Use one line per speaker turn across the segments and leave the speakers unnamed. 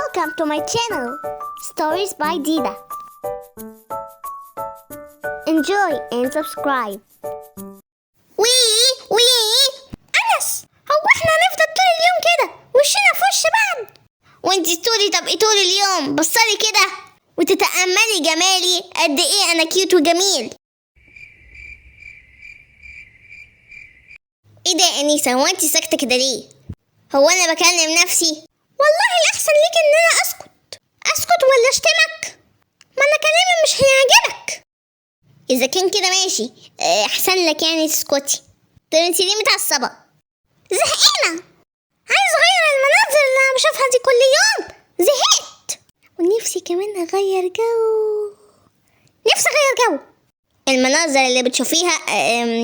Welcome to my channel, Stories by Dida. Enjoy and subscribe. وي أنس، هو احنا هنفضل طول اليوم كده وشنا في وش بعض؟ وانتي تقولي طب ايه طول اليوم بصلي كده وتتأملي جمالي قد ايه انا كيوت وجميل. ايه ده يا أنيسة، هو انتي ساكتة كده ليه؟ هو انا بكلم نفسي؟ والله الأحسن ليك إن أنا أسكت ولا أشتمك؟ ما أنا كلامي مش هيعجبك. إذا كان كده ماشي، أحسن لك يعني تسكتي. طب انتي ليه متعصبة؟ زهقانة، عايز أغير المناظر اللي أنا بشوفها دي كل يوم، زهقت. ونفسي كمان أغير جو. المناظر اللي بتشوفيها.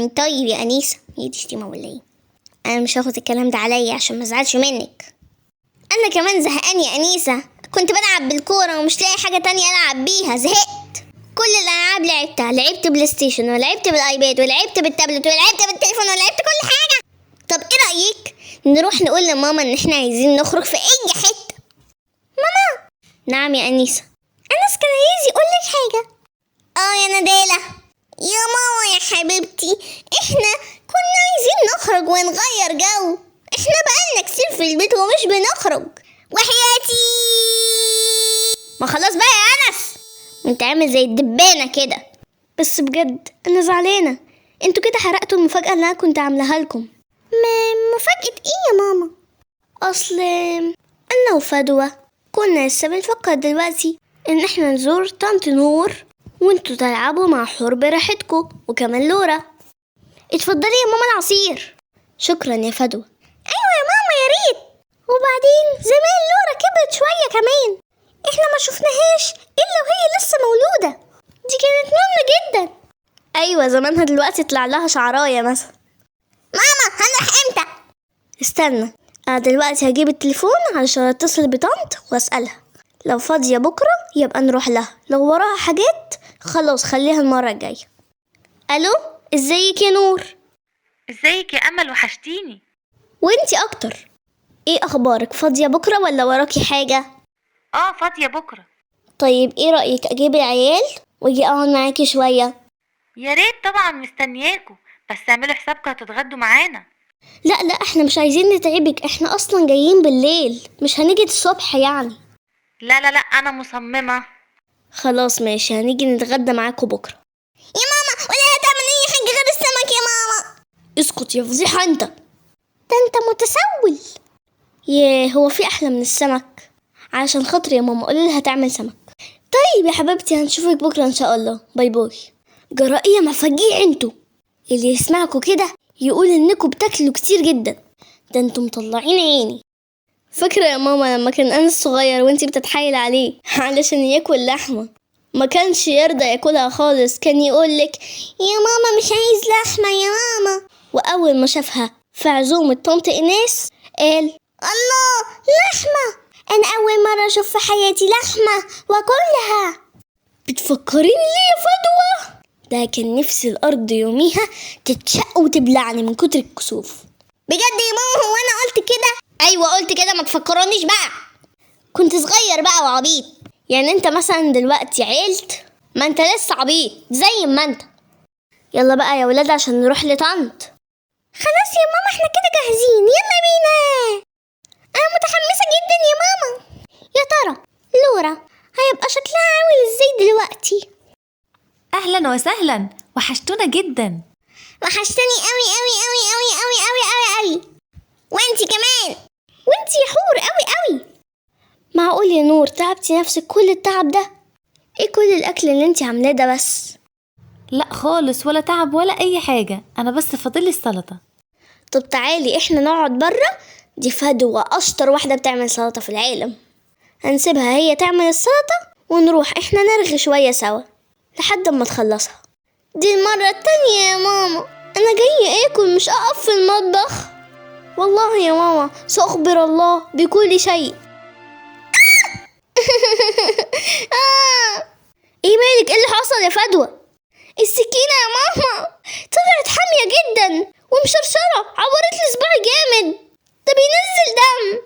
طيب يا أنيسة، هي دي شتيمة ولا إيه؟ أنا مش هاخد الكلام ده عليا عشان مزعلش منك. أنا كمان زهقان يا أنيسة، كنت بلعب بالكورة ومش لاقي حاجة تانية ألعب بيها، زهقت. كل الألعاب لعبتها، لعبت بلاي ستيشن ولعبت بالآيباد ولعبت بالتابلت ولعبت بالتليفون ولعبت كل حاجة. طب إيه رأيك نروح نقول لماما إن إحنا عايزين نخرج في أي حتة؟ ماما. نعم يا أنيسة. أنس كان عايز يقولك حاجة. يا ندالة. يا ماما يا حبيبتي، إحنا كنا عايزين نخرج ونغير جو. إحنا بقالنا كتير في البيت ومش بنخرج، وحياتي. ما خلاص بقى يا أنس، انت عامل زي الدبانة كده. بس بجد أنا زعلانة، انتوا كده حرقتوا المفاجأة اللي أنا كنت عاملاها لكم. مفاجأة إيه يا ماما؟ أصل أنا وفدوى كنا لسه بنفكر دلوقتي إن إحنا نزور طنط نور وانتوا تلعبوا مع حور براحتكم، وكمان لورا. اتفضلي يا ماما العصير. شكرا يا فدوى. أيوة يا ماما يا ريت. وبعدين زمان لورا كبرت شوية كمان، احنا ما شفناهاش إلا وهي لسه مولودة. دي كانت نونة جدا. أيوة زمانها دلوقتي طلع لها شعراية مثلا. ماما هنروح امتى؟ استنى، أنا دلوقتي هجيب التليفون علشان اتصل بطنط واسألها، لو فاضية بكرة يبقى نروح لها، لو وراها حاجات خلاص خليها المرة الجاية. ألو، ازيك يا نور؟
ازيك يا امل، وحشتيني.
وانتي اكتر. ايه اخبارك، فاضية بكرة ولا وراكي حاجة؟
فاضية بكرة.
طيب ايه رأيك اجيب العيال واجي اقعد معاكي شوية؟
يا ريت طبعا، مستنياكوا، بس اعملوا حسابكم هتتغدوا معانا.
لا احنا مش عايزين نتعبك، احنا اصلا جايين بالليل، مش هنيجي الصبح يعني.
لا انا مصممة.
خلاص ماشي، هنيجي نتغدى معاكم بكرة. يا ماما ولا هتعمل اي حاجة غير السمك يا ماما؟ اسكت يا فضيحة انت، ده انت متسول. ياه، هو في احلى من السمك؟ عشان خاطر يا ماما قولي لها تعمل سمك. طيب يا حبيبتي، هنشوفك بكرة ان شاء الله، باي باي. جرائية مفاجيع انتوا، اللي يسمعكوا كده يقول انكوا بتاكلوا كتير جدا، ده انتوا مطلعين عيني. فاكرة يا ماما لما كان أنس صغير وانتي بتتحايل عليه علشان ياكل لحمة، ما كانش يرضى ياكلها خالص، كان يقولك يا ماما مش عايز لحمة يا ماما. وأول ما شافها في عزومة طنط إيناس قال الله، لحمة! أنا أول مرة أشوف في حياتي لحمة وأكلها. بتفكريني ليه يا فدوى؟ ده كان نفسي الأرض يوميها تتشق وتبلعني من كتر الكسوف. بجد يا ماما، هو أنا قلت كده؟ أيوة قلت كده، ما تفكرونيش بقى، كنت صغير بقى وعبيط. يعني انت مثلا دلوقتي عيلت، ما انت لسه عبيط زي ما انت. يلا بقى يا ولاد عشان نروح لطنط. خلاص يا ماما احنا كده جاهزين، يلا بينا. انا متحمسة جدا يا ماما. يا ترى لورا هيبقى شكلها عامل ازاي دلوقتي؟
اهلا وسهلا، وحشتونا جدا.
وحشتني قوي قوي قوي قوي قوي قوي قوي قوي. وانتي كمان، وانتي يا حور قوي قوي. معقول يا نور تعبتي نفسك كل التعب ده؟ ايه كل الاكل اللي انتي عاملاه ده بس؟
لا خالص، ولا تعب ولا اي حاجة، انا بس فاضلي السلطة.
طب تعالي احنا نقعد برا، دي فدوى اشطر واحدة بتعمل سلطة في العالم، هنسيبها هي تعمل السلطة ونروح احنا نرغي شوية سوا لحد ما تخلصها. دي المرة التانية يا ماما، انا جاية اكل مش اقف في المطبخ. والله يا ماما سأخبر الله بكل شيء. ايه مالك، ايه اللي حصل يا فدوى؟ السكينة يا ماما طلعت حامية جدا ومشرشرة، عورت لي صباعي جامد، ده بينزل دم.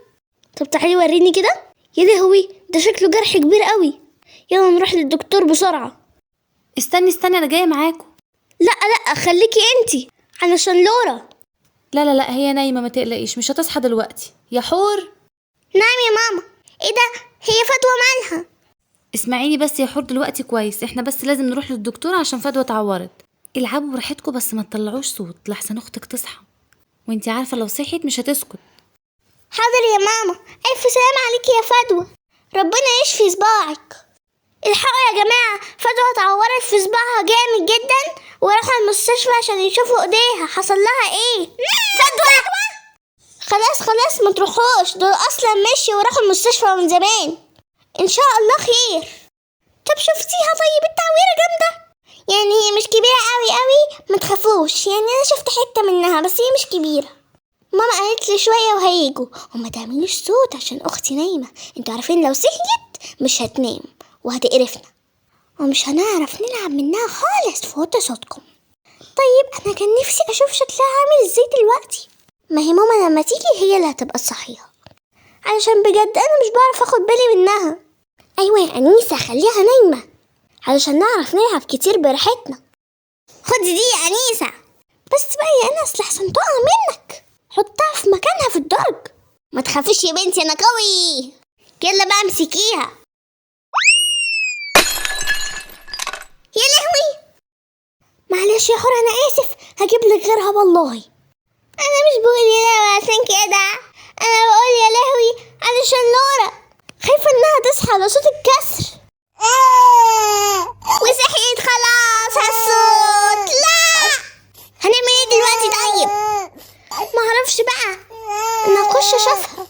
طب تعالي وريني كده. يا لهوي، ده شكله جرح كبير قوي. يلا نروح للدكتور بسرعة.
استني انا جايه معاكم.
لا خليكي انتي علشان لورا.
لا هي نايمه، ما تقلقيش، مش هتصحى دلوقتي. يا حور.
نعم يا ماما. ايه ده، هي فدوى مالها؟
اسمعيني بس يا حور، دلوقتي كويس، احنا بس لازم نروح للدكتور عشان فدوى اتعورت. العبوا براحتكم بس ما تطلعوش صوت لحسن اختك تصحى، وانتي عارفه لو صحيت مش هتسكت.
حاضر يا ماما. الف سلام عليكي يا فدوى، ربنا يشفي صباعك. الحقوا يا جماعة، فدوى اتعورت في صباعها جامد جدا، وراحوا المستشفى عشان يشوفوا ايديها حصل لها ايه. فدوى خلاص ما تروحوش، دول اصلا مشي وراحوا المستشفى من زمان. ان شاء الله خير. طب شفتيها؟ طيب التعويرة جامدة يعني، هي مش كبيرة قوي ما تخافوش يعني، انا شفت حتة منها بس هي مش كبيرة. ماما قالت لي شوية وهيجوا، وما تعملوش صوت عشان اختي نايمة. انتوا عارفين لو صحيت مش هتنام وهتقرفنا، ومش هنعرف نلعب منها خالص في وطي صوتكم. طيب انا كان نفسي اشوف شكلها عامل ازاي دلوقتي. ما هي ماما لما تيجي هي اللي هتبقى صحيحة، علشان بجد انا مش بعرف اخد بالي منها. ايوه يا انيسة، خليها نايمة علشان نعرف نلعب كتير براحتنا. خدي دي يا انيسة. بس بقى يا انس لحسن تقع منك، حطها في مكانها في الدرج. ما تخافيش يا بنتي، انا قوي. يلا بقى امسكيها. يا لهوي، معلش يا حور انا اسف، هجيب لك غيرها والله. انا مش بقول يا لهوي عشان كده، انا بقول يا لهوي علشان لورا خايفه انها تصحى على صوت الكسر. وصحيت خلاص هالصوت. لا، هنعمل ايه دلوقتي؟ طيب معرفش بقى، انا اخش اشوفها.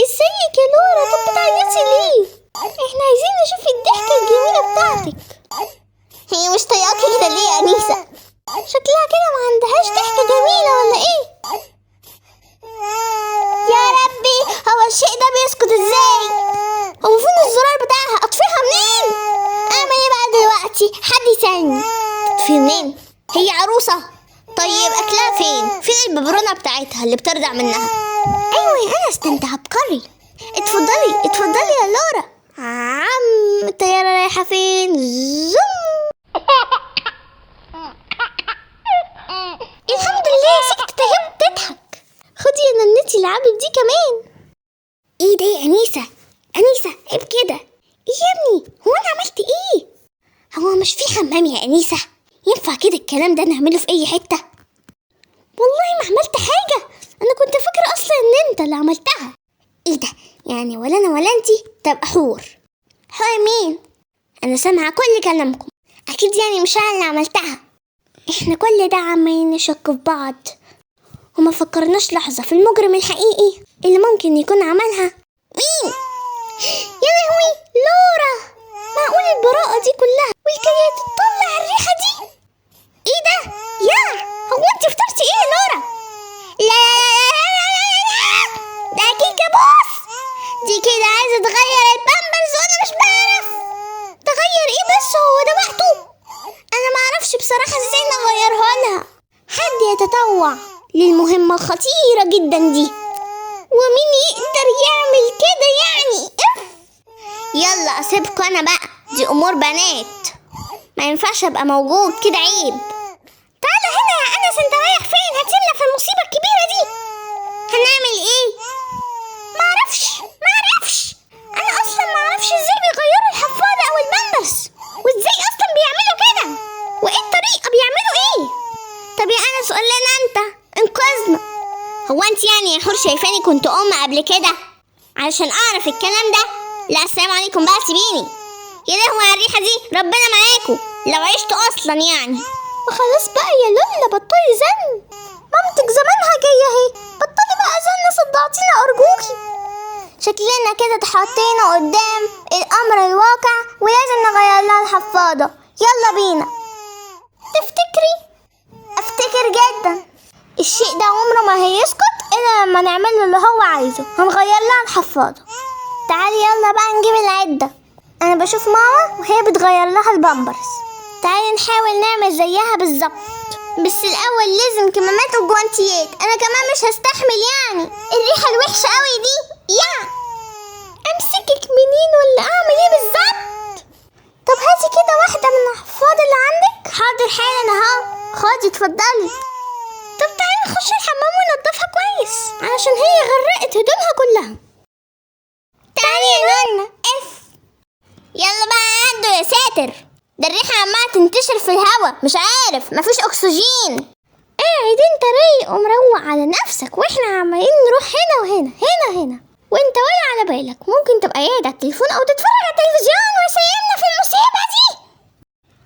ازيك يا لورا؟ طب بتعيطي ليه؟ احنا عايزين نشوف الضحكه الجميله بتاعتك. هي مش طايقاكي كده ليه يا انيسة؟ شكلها كده ما عندهاش ضحكة جميلة ولا ايه؟ يا ربي، هو الشيء ده بيسكت ازاي؟ هو فين الزرار بتاعها؟ اطفيها منين؟ اعمل ايه بقى دلوقتي؟ حد يسألني. تطفي منين؟ هي عروسة. طيب اكلها فين؟ فين الببرونة بتاعتها اللي بترضع منها؟ ايوه يا انس، ده انت عبقري. اتفضلي يا لورا. الطيارة رايحة فين؟ زوم. الحمد لله سكتت اهي بتضحك. خدي يا ننتي العبي دي كمان. ايه ده يا انيسة؟ عيب كده. ايه يا ابني، هو انا عملت ايه؟ هو مش في حمام يا انيسة؟ ينفع كده الكلام ده نعمله في اي حتة؟ والله ما عملت حاجة، انا كنت فاكرة اصلا ان انت اللي عملتها. ايه ده يعني، ولا انا ولا انتي؟ طب حور مين؟ انا سامعة كل كلامكم، اكيد يعني مش انا اللي عملتها. احنا كل ده عمالين نشك في بعض وما فكرناش لحظة في المجرم الحقيقي اللي ممكن يكون عملها. مين؟ يا لهوي، لورا! معقول البراءة دي كلها والكيات تطلع الريحة دي؟ ايه ده؟ هو انت فطرتي ايه يا لورا؟ لا، ده اكيد كابوس. دي كده عايزة تغير البامبرز وانا مش بعرف. تغير ايه بس، هو ده وقته؟ انا معرفش بصراحة ازاي نغيرها لها. حد يتطوع للمهمة الخطيرة جدا دي، ومين يقدر يعمل كده يعني؟ يلا اسيبكوا انا بقى، دي امور بنات، ما ينفعش ابقى موجود كده، عيب. تعالى هنا يا انس، انت رايح فين؟ هتسيبنا في المصيبة الكبيرة دي. هنعمل ايه؟ معرفش، انا اصلا معرفش ازاي بيغيروا الحفاضة او البامبرز، وازاي اصلا بيعملوا كده، وايه الطريقة بيعملوا ايه. طب يا انس قول لنا انت، انقذنا. هو انت يعني يا حور شايفاني كنت قبل كده علشان اعرف الكلام ده؟ لا، السلام عليكم بقى، سيبيني. يا لهوي على الريحة دي، ربنا معاكم لو عشتوا اصلا يعني. وخلاص بقى يا لولا، بطلي زن، مامتك زمانها جاية اهي، بطلي بقى زن، صدعتينا ارجوكي. شكلنا كده اتحطينا قدام الامر الواقع ولازم نغير لها الحفاضة. يلا بينا. تفتكري؟ افتكر جدا، الشيء ده عمره ما هيسكت الا لما نعمله اللي هو عايزه. هنغير لها الحفاضة. تعالي يلا بقى نجيب العدة. انا بشوف ماما وهي بتغير لها البامبرز، تعالي نحاول نعمل زيها بالظبط، بس الاول لازم كمامات وجوانتيات. انا كمان مش هستحمل يعني الريحة الوحشة قوي دي. انا امسكك منين ولا اعمل ايه بالظبط؟ طب هاتي كده واحدة من الحفاض اللي عندك. حاضر حالا اهو، خدي اتفضلي. طب تعالي نخش الحمام وننضفها كويس علشان هي غرقت هدومها كلها. تعالي يا نونا. يلا بقى عدوا يا ساتر، ده الريحة عمالة تنتشر في الهوا، مش عارف مفيش اكسجين. قاعد انت رايق ومروق على نفسك واحنا عمالين نروح هنا وهنا هنا هنا، وانت ولا على بالك ممكن تبقى قاعد على التليفون او تتفرج على التلفزيون وسايبنا في المصيبة دي.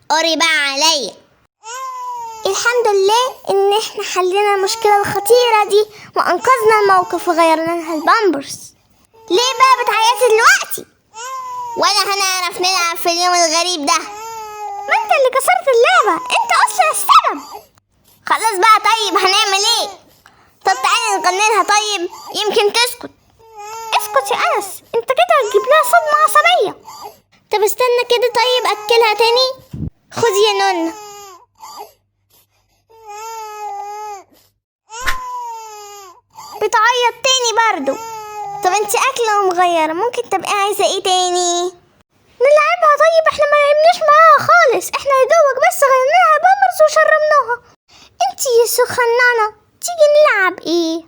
قري بقى عليا. الحمد لله ان احنا حلينا المشكلة الخطيرة دي وانقذنا الموقف وغيرنا لها البامبرز. ليه بقى بتعيطي دلوقتي؟ ولا هنعرف نلعب في اليوم الغريب ده؟ ما انت اللي كسرت اللعبة، انت اصلا السبب. خلاص بقى طيب هنعمل ايه؟ طب تعالي نغنيلها طيب يمكن تسكت. اسكت يا انس، انت كده هتجيب لها صدمة عصبية. طب استنى كده طيب اكلها تاني. خدي يا نونا. بتعيط تاني برضو. طب انت اكله ومغيره، ممكن تبقى عايزه ايه تاني؟ نلعبها طيب، احنا ما لعبناش معاها خالص، احنا يا دوبك بس غيرناها بامبرز وشربناها. انت يا سخنانه تيجي نلعب ايه؟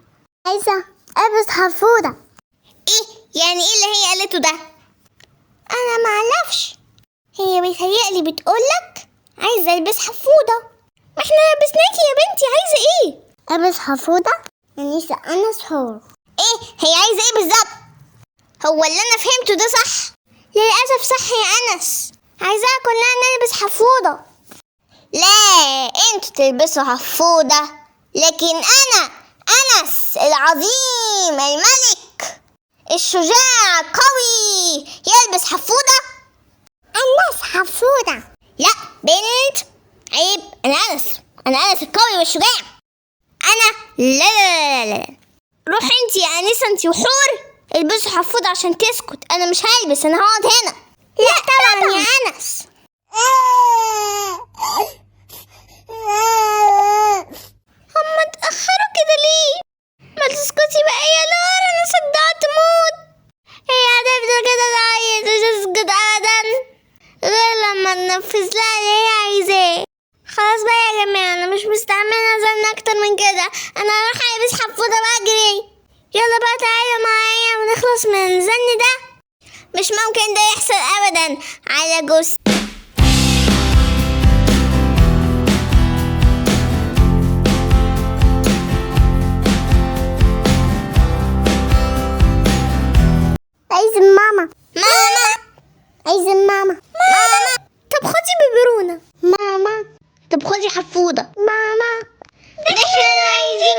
عايزه البس حفوضه. ايه يعني ايه اللي هي قالته ده؟ انا معرفش، هي بيتهيألي بتقولك عايزه البس حفوضه. ما احنا لبسناكي يا بنتي، عايزه ايه؟ البس حفوضه انيسه انس حور. ايه هي عايزه ايه بالظبط؟ هو اللي انا فهمته ده صح؟ للاسف صح يا انس، عايزاها كلنا نلبس حفوضه. لا انتوا تلبسوا حفوضه، لكن انا انس العظيم الملك الشجاع القوي يلبس حفوضه. انس حفوضه؟ لا بنت، عيب. انا انس القوي والشجاع. انا لا لا لا لا, لا. روحي انتي يا انسه انتي وحور البسوا حفوضه عشان تسكت. انا مش هلبس، انا هقعد هنا. لا طبعا يا انس. هما اتاخروا كده ليه؟ ما تسكتي بقى يا لور، انا صدعت موت. هي هتفضل كده تعيط مش هتسكت ابدا غير لما ننفذ لها اللي هي عايزاه. خلاص بقى يا جماعه، انا مش مستعمله زن اكتر من كده، انا هروح البس حفوضه واجري. يلا بقى تعالوا معايا ونخلص من الزن ده. مش ممكن ده يحصل ابدا على جوز. عايز ماما. عايز ماما. طب خدي بيبرونة. ماما. طب خدي حفوضة. ماما. احنا عايزين